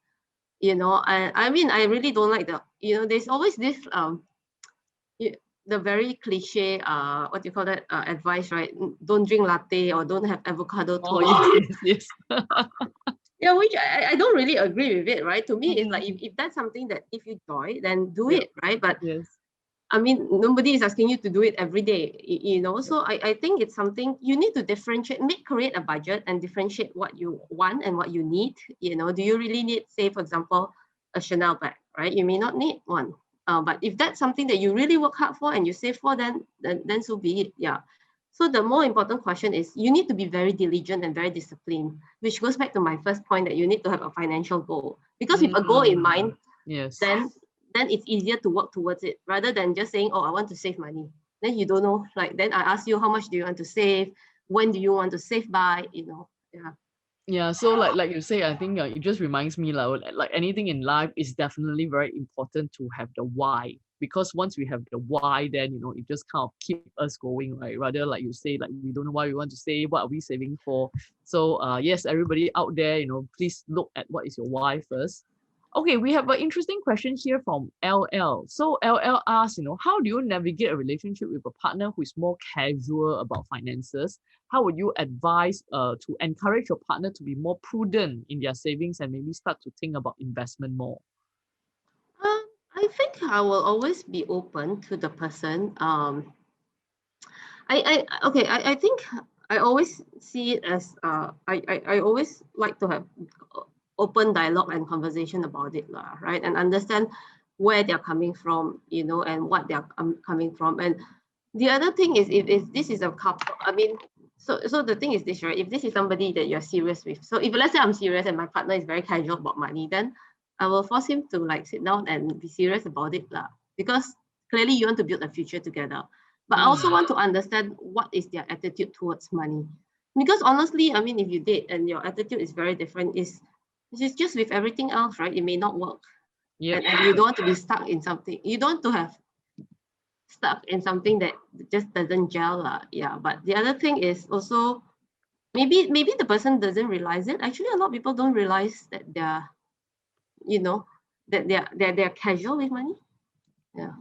I mean, I really don't like there's always this the very cliche what do you call that, advice, right? Don't drink latte or don't have avocado toast. Oh yes. Yeah, which I don't really agree with it, right? To me, it's like if that's something that if you enjoy, then do it, right? But yes. I mean, nobody is asking you to do it every day, So I think it's something you need to differentiate, create a budget and differentiate what you want and what you need. Do you really need, say, for example, a Chanel bag, right? You may not need one. But if that's something that you really work hard for and you save for, then so be it. Yeah. So the more important question is you need to be very diligent and very disciplined, which goes back to my first point, that you need to have a financial goal. Because with a goal in mind, yes, then it's easier to work towards it, rather than just saying, oh, I want to save money. Then you don't know, like, then I ask you, how much do you want to save? When do you want to save by? Yeah. Yeah, so like you say, I think it just reminds me like anything in life is definitely very important to have the why, because once we have the why, then it just kind of keep us going, right? Rather, like you say, like we don't know why we want to save, what are we saving for? So yes, everybody out there, please look at what is your why first. Okay, we have an interesting question here from LL. So LL asks, how do you navigate a relationship with a partner who is more casual about finances? How would you advise to encourage your partner to be more prudent in their savings and maybe start to think about investment more? I think I will always be open to the person. I think I always see it as I always like to have open dialogue and conversation about it, right? And understand where they're coming from, and what they're coming from. And the other thing is, if this is a couple, I mean, so the thing is this, right? If this is somebody that you're serious with, so if let's say I'm serious and my partner is very casual about money, then I will force him to like sit down and be serious about it, because clearly you want to build a future together. But I also want to understand what is their attitude towards money. Because honestly, I mean, if you date and your attitude is very different, it's just with everything else, right? It may not work. Yep. And you don't want to be stuck in something. You don't want to have stuck in something that just doesn't gel. Yeah. But the other thing is also, maybe the person doesn't realize it. Actually, a lot of people don't realize that they're, that they're casual with money. Yeah.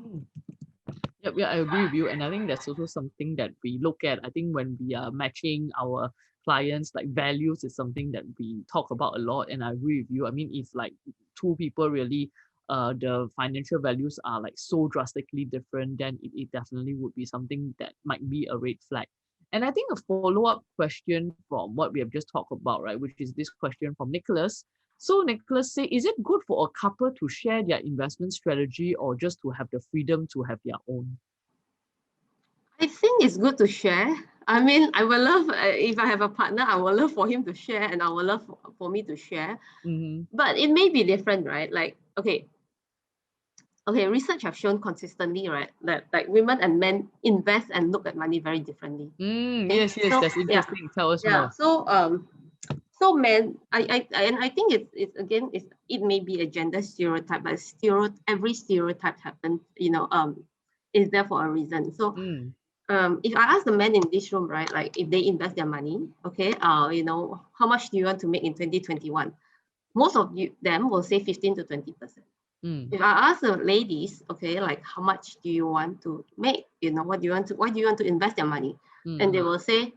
Yep, yeah, I agree with you. And I think that's also something that we look at. I think when we are matching our clients, like values is something that we talk about a lot. And I agree with you. I mean, if like two people really the financial values are like so drastically different, then it definitely would be something that might be a red flag. And I think a follow-up question from what we have just talked about, right, which is this question from Nicholas. So Nicholas say, is it good for a couple to share their investment strategy or just to have the freedom to have their own? I think it's good to share. I mean, I will love, if I have a partner, I will love for him to share and I will love for me to share. Mm-hmm. But it may be different, right? Like, okay, research have shown consistently, right, that like women and men invest and look at money very differently. Okay? Yes, So that's yeah, interesting. Tell us yeah. more. So men, and I think it's again, it may be a gender stereotype, but every stereotype happens, is there for a reason. So Mm. if I ask the men in this room, right, like if they invest their money, okay, how much do you want to make in 2021? Most of them will say 15 to 20%. Mm. If I ask the ladies, okay, like how much do you want to make? Why do you want to invest your money? And they Mm. will say,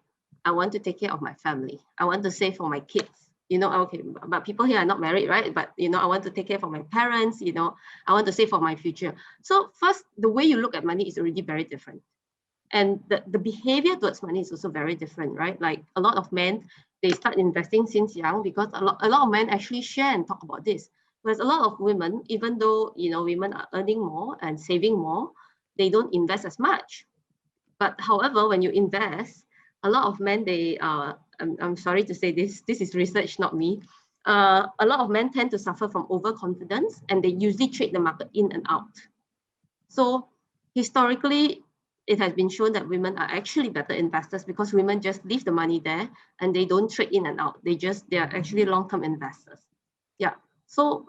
I want to take care of my family. I want to save for my kids. Okay, but people here are not married, right? But I want to take care for my parents, I want to save for my future. So first, the way you look at money is already very different. And the behavior towards money is also very different, right? Like a lot of men, they start investing since young because a lot of men actually share and talk about this. Whereas a lot of women, even though women are earning more and saving more, they don't invest as much. But however, when you invest, a lot of men, I'm sorry to say this is research, not me. A lot of men tend to suffer from overconfidence and they usually trade the market in and out. So historically, it has been shown that women are actually better investors because women just leave the money there and they don't trade in and out. They are actually long-term investors. Yeah. So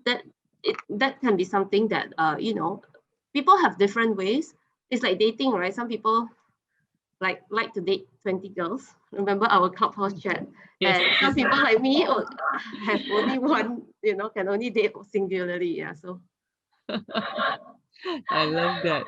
that can be something that people have different ways. It's like dating, right? Some people like to date 20 girls. Remember our clubhouse chat? Yes. And some people like me have only one, can only date singularly. Yeah. So I love that.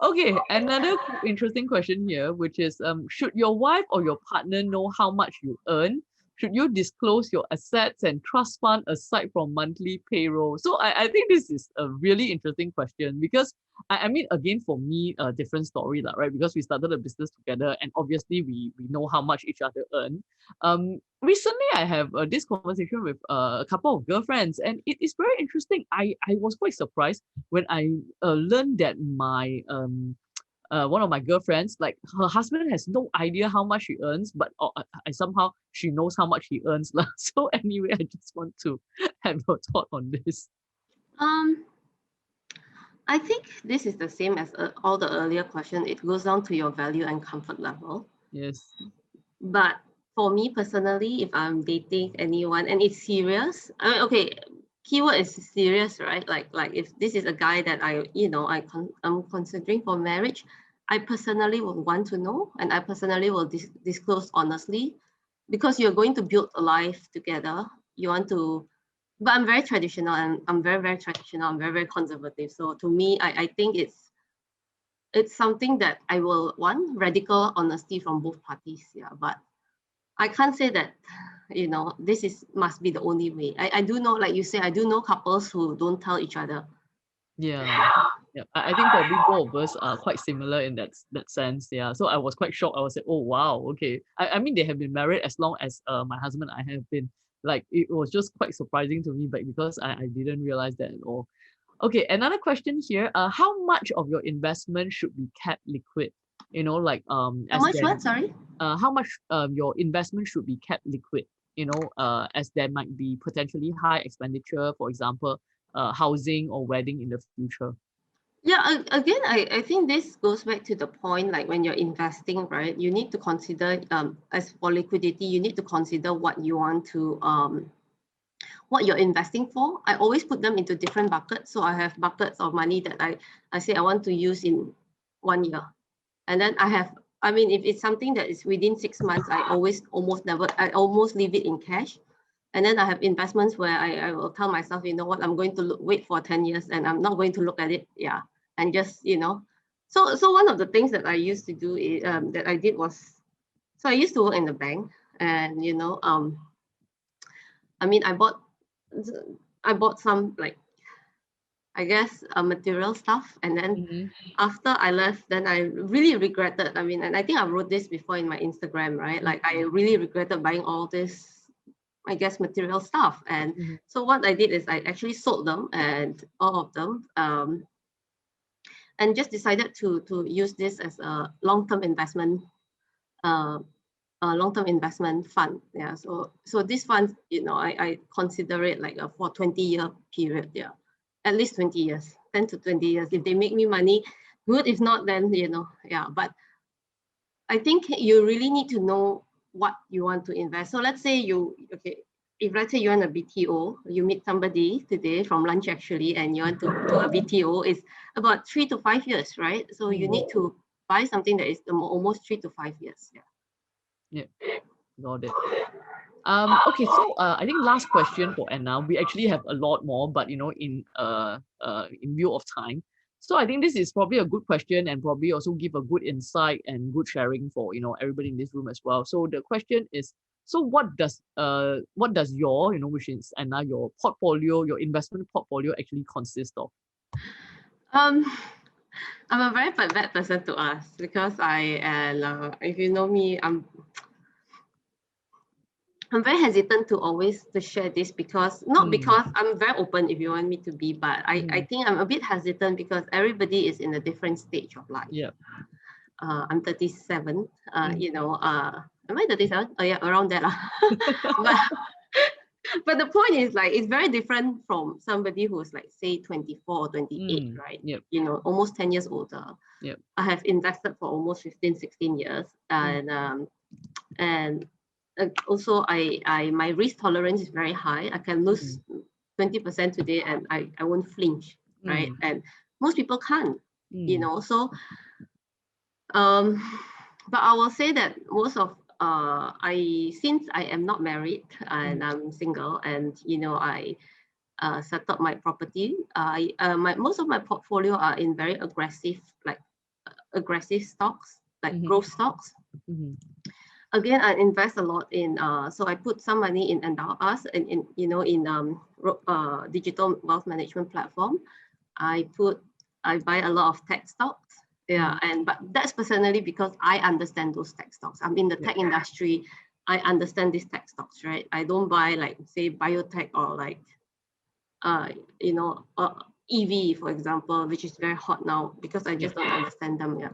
Okay, another interesting question here, which is should your wife or your partner know how much you earn? Should you disclose your assets and trust fund aside from monthly payroll? So I think this is a really interesting question because I mean again for me a different story lah, right? Because we started a business together and obviously we know how much each other earn. Recently I have this conversation with a couple of girlfriends and it is very interesting. I was quite surprised when I learned that my one of my girlfriends, like her husband has no idea how much she earns, but I somehow she knows how much he earns lah. So anyway, I just want to have your thought on this. um I think this is the same as all the earlier question. It goes down to your value and comfort level. Yes. But for me personally, if I'm dating anyone and it's serious, I mean, okay, keyword is serious, right? Like if this is a guy that I'm considering for marriage, I personally would want to know, and I personally will disclose honestly, because you're going to build a life together. You want to, but I'm very traditional, and I'm very, very traditional. I'm very, very conservative. So to me, I think it's something that I will want radical honesty from both parties. Yeah, but I can't say that, this must be the only way. I do know, like you say, I do know couples who don't tell each other. Yeah. Yeah. I think probably both of us are quite similar in that sense. Yeah. So I was quite shocked. I was like, oh wow, okay. I mean they have been married as long as my husband and I have been. Like it was just quite surprising to me, but because I didn't realize that at all. Okay, another question here. How much of your investment should be kept liquid? Like How as much there what? Sorry? how much your investment should be kept liquid, as there might be potentially high expenditure, for example, housing or wedding in the future. Yeah, again, I think this goes back to the point, like when you're investing, right? You need to consider, as for liquidity, you need to consider what you want to, what you're investing for. I always put them into different buckets. So I have buckets of money that I say I want to use in 1 year. And then I mean, if it's something that is within 6 months, I almost leave it in cash. And then I have investments where I will tell myself, you know what, I'm going to wait for 10 years and I'm not going to look at it. Yeah. And just, so one of the things that I used to do that I did was, so I used to work in the bank and, I mean, I bought some, like, I guess, material stuff. And then Mm-hmm. after I left, then I really regretted. I mean, and I think I wrote this before in my Instagram, right? Like I really regretted buying all this, I guess, material stuff. And Mm-hmm. so what I did is I actually sold them, and all of them, and just decided to use this as a long-term investment long-term investment fund. Yeah, so this fund, I consider it like a for 20-year period. Yeah, at least 20 years, 10 to 20 years. If they make me money, good. If not, then yeah. But I think you really need to know what you want to invest. So let's say if let's say you want a BTO, you meet somebody today from lunch actually, and you want to do a BTO, it's about 3 to 5 years, right? So you need to buy something that is almost 3 to 5 years. Yeah, got it. Okay, so I think last question for Anna. We actually have a lot more, but in view of time, so I think this is probably a good question and probably also give a good insight and good sharing for everybody in this room as well. So the question is, so what does your which is Anna, your portfolio, your investment portfolio actually consist of? Um, I'm a very bad person to ask because I am. If you know me, I'm very hesitant to always to share this because not because I'm very open if you want me to be, but I think I'm a bit hesitant because everybody is in a different stage of life. Yeah. I'm 37. Am I 37? Oh yeah, around that. But the point is like it's very different from somebody who's like say 24 or 28, right? Yep. Almost 10 years older. Yep. I have invested for almost 15, 16 years. And also my risk tolerance is very high. I can lose 20% today and I won't flinch, right? And most people can't, so but I will say that most of since I am not married and I'm single, and I set up my property. Most of my portfolio are in very aggressive stocks, like growth stocks. Again, I invest a lot in so I put some money in Endow-us and in digital wealth management platform. I buy a lot of tech stocks. Yeah, but that's personally because I understand those tech stocks. I'm in the tech industry. I understand these tech stocks, right? I don't buy like say biotech or like EV, for example, which is very hot now because I just don't understand them. Yeah.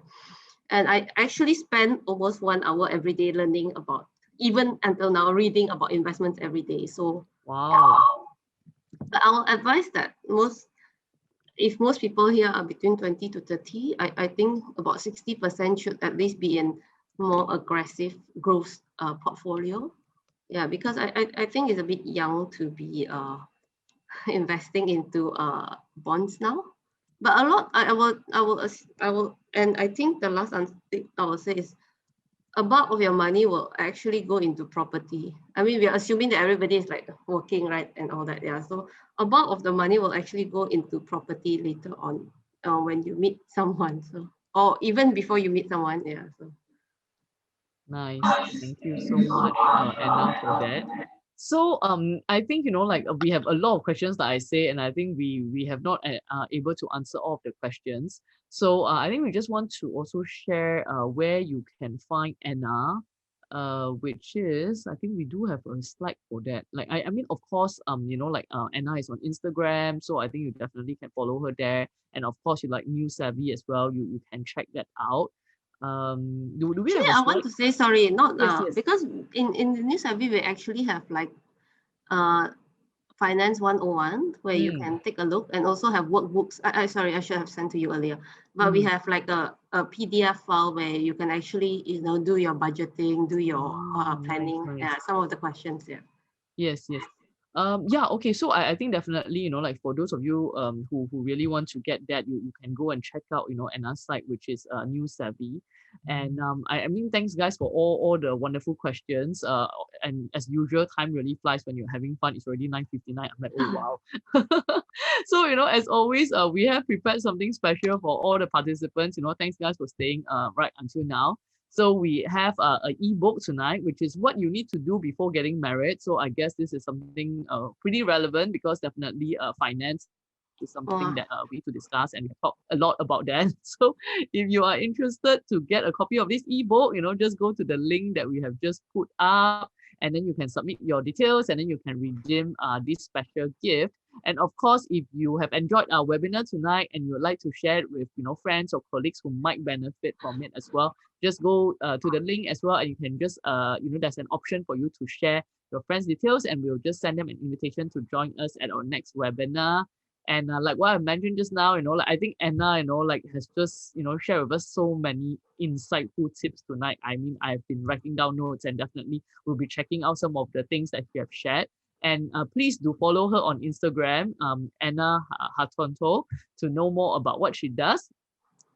And I actually spend almost 1 hour every day learning about, even until now, reading about investments every day. So wow. But I will advise that if most people here are between 20 to 30, I think about 60% should at least be in more aggressive growth portfolio. Yeah, because I think it's a bit young to be investing into bonds now. But a lot, I will, and I think the last thing I will say is a bulk of your money will actually go into property. I mean, we are assuming that everybody is like working, right, and all that. Yeah, so a bulk of the money will actually go into property later on when you meet someone. So, or even before you meet someone. Yeah. So. Nice. Thank you so much, Anna, for that. So I think we have a lot of questions that I say, and I think we have not able to answer all of the questions. So I think we just want to also share where you can find Anna, which is, I think we do have a slide for that. Like I mean, of course, Anna is on Instagram, so I think you definitely can follow her there. And of course, you like New Savvy as well. You can check that out. Do we have Actually, I want to say sorry, not yes. because in the New Savvy we actually have like Finance 101 where you can take a look, and also have workbooks. Sorry, I should have sent to you earlier, but we have like a PDF file where you can actually do your budgeting, do your planning. Nice. Yeah, some of the questions there. Yes. Yeah, okay. So I think definitely, like for those of you who really want to get that, you can go and check out, Anna's site, which is New Savvy. And I mean, thanks guys for all the wonderful questions. And as usual, time really flies when you're having fun. It's already 9:59. I'm like, oh wow. So, as always, we have prepared something special for all the participants. Thanks guys for staying right until now. So we have an ebook tonight, which is what you need to do before getting married. So I guess this is something pretty relevant because definitely finance is something that we need to discuss, and we talk a lot about that. So if you are interested to get a copy of this ebook, just go to the link that we have just put up, and then you can submit your details, and then you can redeem this special gift. And of course, if you have enjoyed our webinar tonight and you would like to share it with friends or colleagues who might benefit from it as well, just go to the link as well, and you can just there's an option for you to share your friends' details, and we'll just send them an invitation to join us at our next webinar. And like what I mentioned just now, like I think Anna, like has just, shared with us so many insightful tips tonight. I mean, I've been writing down notes and definitely will be checking out some of the things that she have shared. And please do follow her on Instagram, Anna Hatonto, to know more about what she does.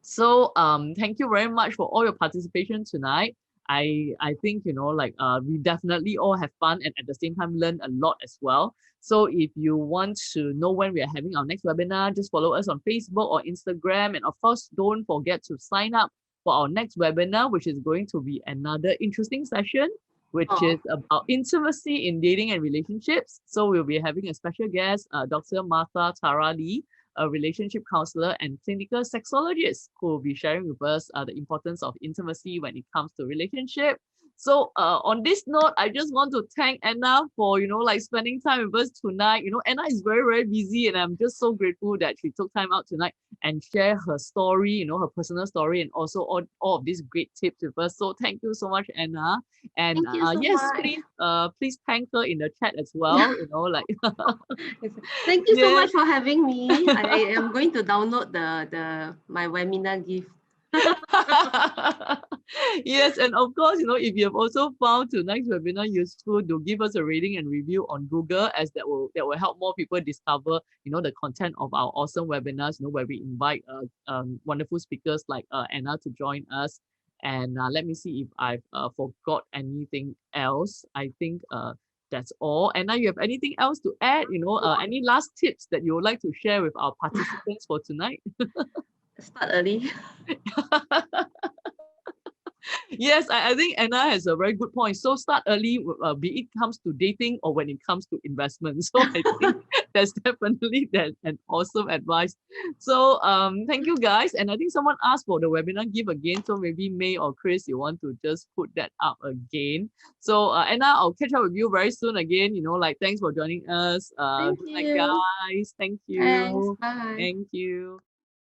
So thank you very much for all your participation tonight. I think we definitely all have fun and at the same time learn a lot as well. So if you want to know when we are having our next webinar, just follow us on Facebook or Instagram, and of course don't forget to sign up for our next webinar, which is going to be another interesting session, which is about intimacy in dating and relationships. So we'll be having a special guest, Dr. Martha Tara Lee, a relationship counselor and clinical sexologist, who will be sharing with us the importance of intimacy when it comes to relationship. So on this note, I just want to thank Anna for, spending time with us tonight. Anna is very, very busy, and I'm just so grateful that she took time out tonight and share her story, her personal story, and also all of these great tips with us. So thank you so much, Anna. And Thank you so yes, much. please thank her in the chat as well. Thank you so much for having me. I am going to download my webinar gift. Yes, and of course, if you have also found tonight's webinar useful, do give us a rating and review on Google, as that will help more people discover the content of our awesome webinars, where we invite wonderful speakers like Anna to join us. And let me see if I've forgot anything else. I think that's all. Anna, you have anything else to add? Any last tips that you would like to share with our participants for tonight? Start early. Yes, I think Anna has a very good point. So start early, be it comes to dating or when it comes to investment. So I think that's definitely an awesome advice. So thank you guys. And I think someone asked for the webinar gift again. So maybe May or Chris, you want to just put that up again. So Anna, I'll catch up with you very soon again. Thanks for joining us. Thank Good you. night, guys. Thank you. Thanks. Bye. Thank you.